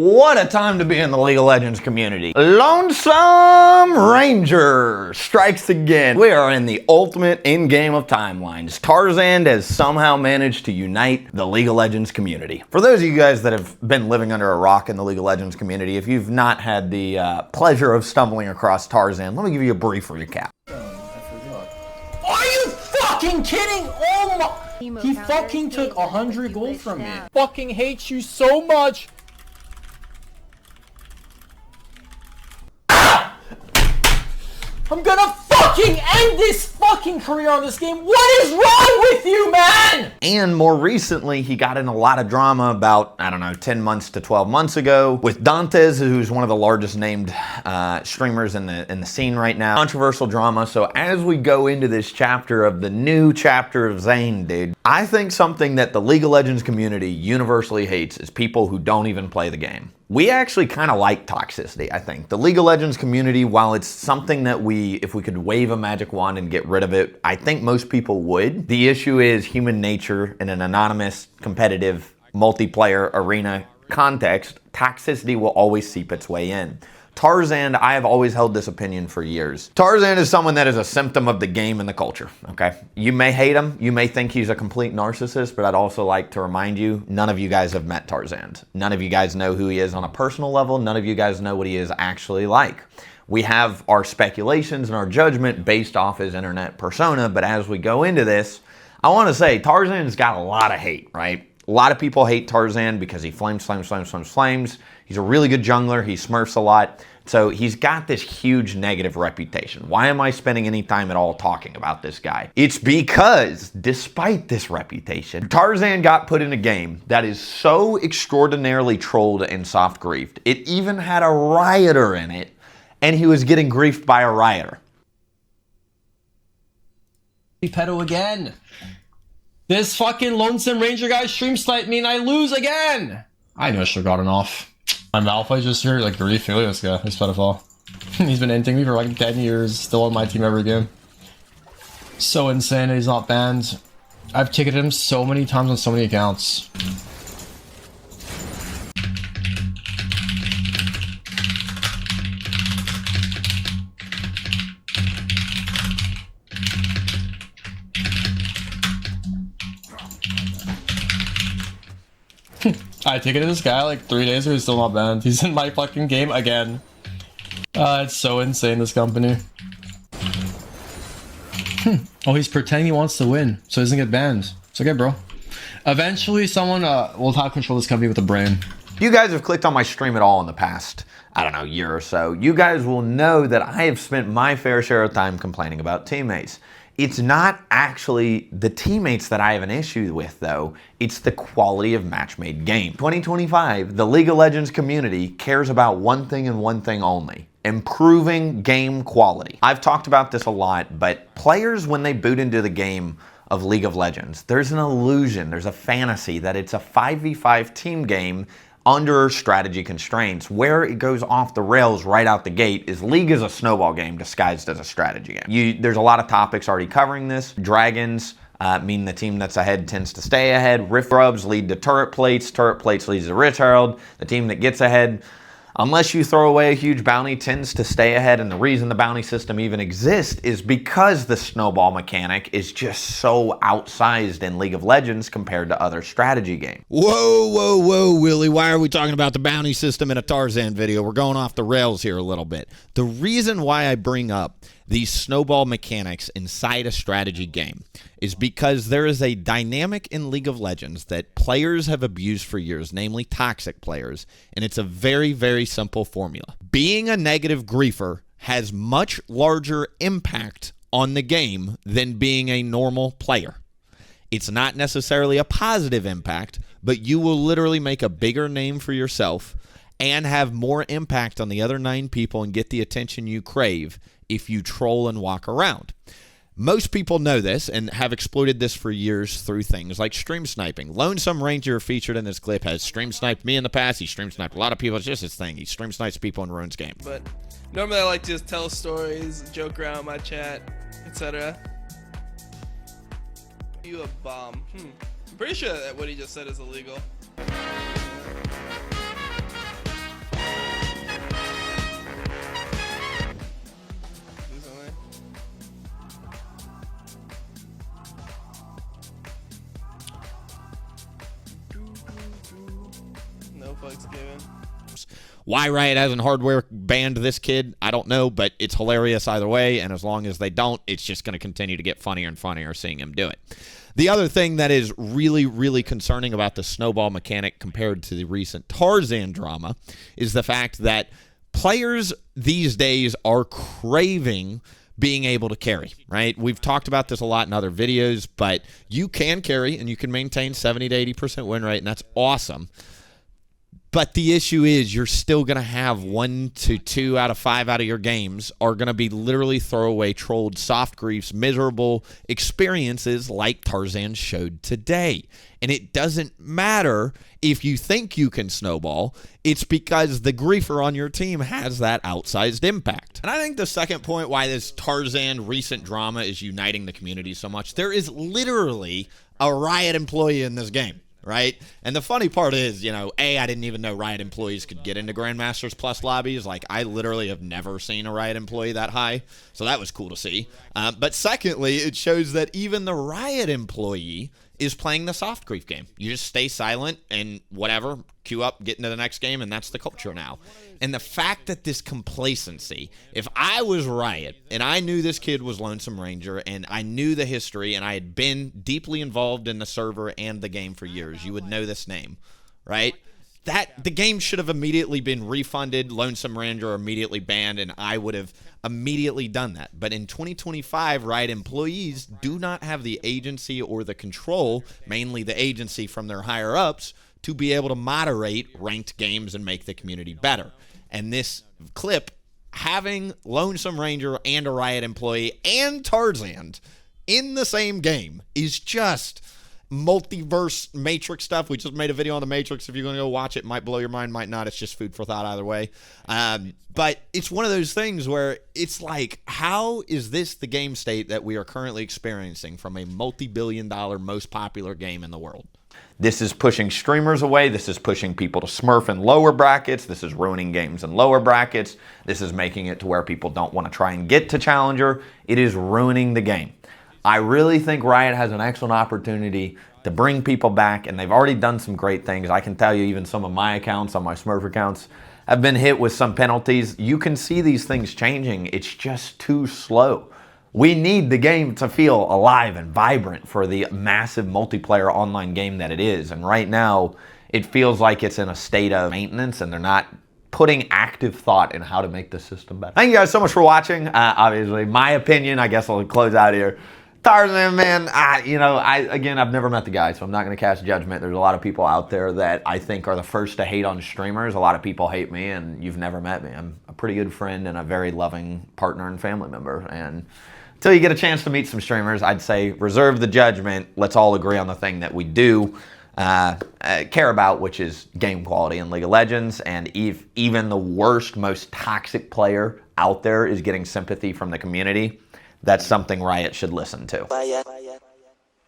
What a time to be in the League of Legends community. LoneSomeRanger strikes again. We are in the ultimate in-game of timelines. Tarzaned has somehow managed to unite the League of Legends community. For those of you guys that have been living under a rock in the League of Legends community, if you've not had the pleasure of stumbling across Tarzaned, let me give you a brief recap. Are you fucking kidding? Oh my... He fucking took 100 gold from me. Fucking hate you so much. I'm gonna fucking end this fucking career on this game. What is wrong with you, man? And more recently, he got in a lot of drama about, I don't know, 10 months to 12 months ago with Dantes, who's one of the largest named streamers in the scene right now. Controversial drama. So as we go into this chapter of the new chapter of Zane, dude, I think something that the League of Legends community universally hates is people who don't even play the game. We actually kind of like toxicity, I think. The League of Legends community, while it's something that if we could wave a magic wand and get rid of it, I think most people would. The issue is human nature in an anonymous, competitive, multiplayer arena context. Toxicity will always seep its way in. Tarzaned, I have always held this opinion for years. Tarzaned is someone that is a symptom of the game and the culture, okay? You may hate him, you may think he's a complete narcissist, but I'd also like to remind you, none of you guys have met Tarzaned. None of you guys know who he is on a personal level. None of you guys know what he is actually like. We have our speculations and our judgment based off his internet persona, but as we go into this, I want to say Tarzaned's got a lot of hate, right? A lot of people hate Tarzaned because he flames. He's a really good jungler. He smurfs a lot. So he's got this huge negative reputation. Why am I spending any time at all talking about this guy? It's because despite this reputation, Tarzaned got put in a game that is so extraordinarily trolled and soft griefed. It even had a rioter in it, and he was getting griefed by a rioter. Pedo again. This fucking LoneSomeRanger guy stream sniped me and I lose again. I knew I should have gotten off. My Malphite just here, like, really feeling this guy, this pedophile. He's been ending me for like 10 years, still on my team every game. So insane that he's not banned. I've ticketed him so many times on so many accounts. I ticketed this guy like 3 days ago, he's still not banned. He's in my fucking game again. It's so insane, this company. Oh, he's pretending he wants to win, so he doesn't get banned. It's okay, bro. Eventually, someone will have control of this company with a brain. If you guys have clicked on my stream at all in the past, I don't know, year or so, you guys will know that I have spent my fair share of time complaining about teammates. It's not actually the teammates that I have an issue with, though. It's the quality of match-made game. 2025, the League of Legends community cares about one thing and one thing only: improving game quality. I've talked about this a lot, but players, when they boot into the game of League of Legends, there's an illusion, there's a fantasy that it's a 5v5 team game under strategy constraints. Where it goes off the rails right out the gate is League is a snowball game disguised as a strategy game. There's a lot of topics already covering this. Dragons mean the team that's ahead tends to stay ahead. Rift rubs lead to turret plates leads to Rich Herald. The team that gets ahead, unless you throw away a huge bounty, tends to stay ahead. And the reason the bounty system even exists is because the snowball mechanic is just so outsized in League of Legends compared to other strategy games. Whoa, Willie. Why are we talking about the bounty system in a Tarzaned video? We're going off the rails here a little bit. The reason why I bring up these snowball mechanics inside a strategy game is because there is a dynamic in League of Legends that players have abused for years, namely toxic players, and it's a very, very simple formula. Being a negative griefer has much larger impact on the game than being a normal player. It's not necessarily a positive impact, but you will literally make a bigger name for yourself and have more impact on the other 9 people and get the attention you crave if you troll and walk around. Most people know this and have exploited this for years through things like stream sniping. LoneSomeRanger featured in this clip has stream sniped me in the past. He stream sniped a lot of people. It's just his thing. He stream snipes people in Rune's game. But normally I like to just tell stories, joke around my chat, etc. You a bomb. I'm pretty sure that what he just said is illegal. given. Why Riot hasn't hardware banned this kid, I don't know, but it's hilarious either way, and as long as they don't, it's just going to continue to get funnier and funnier seeing him do it. The other thing that is really, really concerning about the snowball mechanic compared to the recent Tarzaned drama is the fact that players these days are craving being able to carry, right? We've talked about this a lot in other videos, but you can carry and you can maintain 70 to 80% win rate, and that's awesome. But the issue is you're still going to have 1 to 2 out of 5 out of your games are going to be literally throwaway, trolled, soft griefs, miserable experiences like Tarzan showed today. And it doesn't matter if you think you can snowball. It's because the griefer on your team has that outsized impact. And I think the second point why this Tarzan recent drama is uniting the community so much, there is literally a Riot employee in this game. Right? And the funny part is, you know, I didn't even know Riot employees could get into Grandmasters Plus lobbies. Like, I literally have never seen a Riot employee that high. So that was cool to see. But secondly, it shows that even the Riot employee is playing the soft grief game. You just stay silent and whatever, queue up, get into the next game, and that's the culture now. And the fact that this complacency, if I was Riot and I knew this kid was LoneSomeRanger and I knew the history and I had been deeply involved in the server and the game for years, you would know this name, right? That the game should have immediately been refunded, LoneSomeRanger immediately banned, and I would have immediately done that. But in 2025, Riot employees do not have the agency or the control, mainly the agency from their higher-ups, to be able to moderate ranked games and make the community better. And this clip, having LoneSomeRanger and a Riot employee and Tarzaned in the same game is just multiverse Matrix stuff. We just made a video on the Matrix. If you're going to go watch it, might blow your mind, might not. It's just food for thought either way. But it's one of those things where it's like, how is this the game state that we are currently experiencing from a multi-billion-dollar most popular game in the world? This is pushing streamers away. This is pushing people to smurf in lower brackets. This is ruining games in lower brackets. This is making it to where people don't want to try and get to Challenger. It is ruining the game. I really think Riot has an excellent opportunity to bring people back, and they've already done some great things. I can tell you even some of my accounts, on my Smurf accounts, have been hit with some penalties. You can see these things changing. It's just too slow. We need the game to feel alive and vibrant for the massive multiplayer online game that it is. And right now, it feels like it's in a state of maintenance, and they're not putting active thought in how to make the system better. Thank you guys so much for watching. Obviously, my opinion, I guess I'll close out here. Tarzan, man, again, I've never met the guy, so I'm not going to cast judgment. There's a lot of people out there that I think are the first to hate on streamers. A lot of people hate me, and you've never met me. I'm a pretty good friend and a very loving partner and family member. And until you get a chance to meet some streamers, I'd say reserve the judgment. Let's all agree on the thing that we do care about, which is game quality in League of Legends. And if even the worst, most toxic player out there is getting sympathy from the community, that's something Riot should listen to.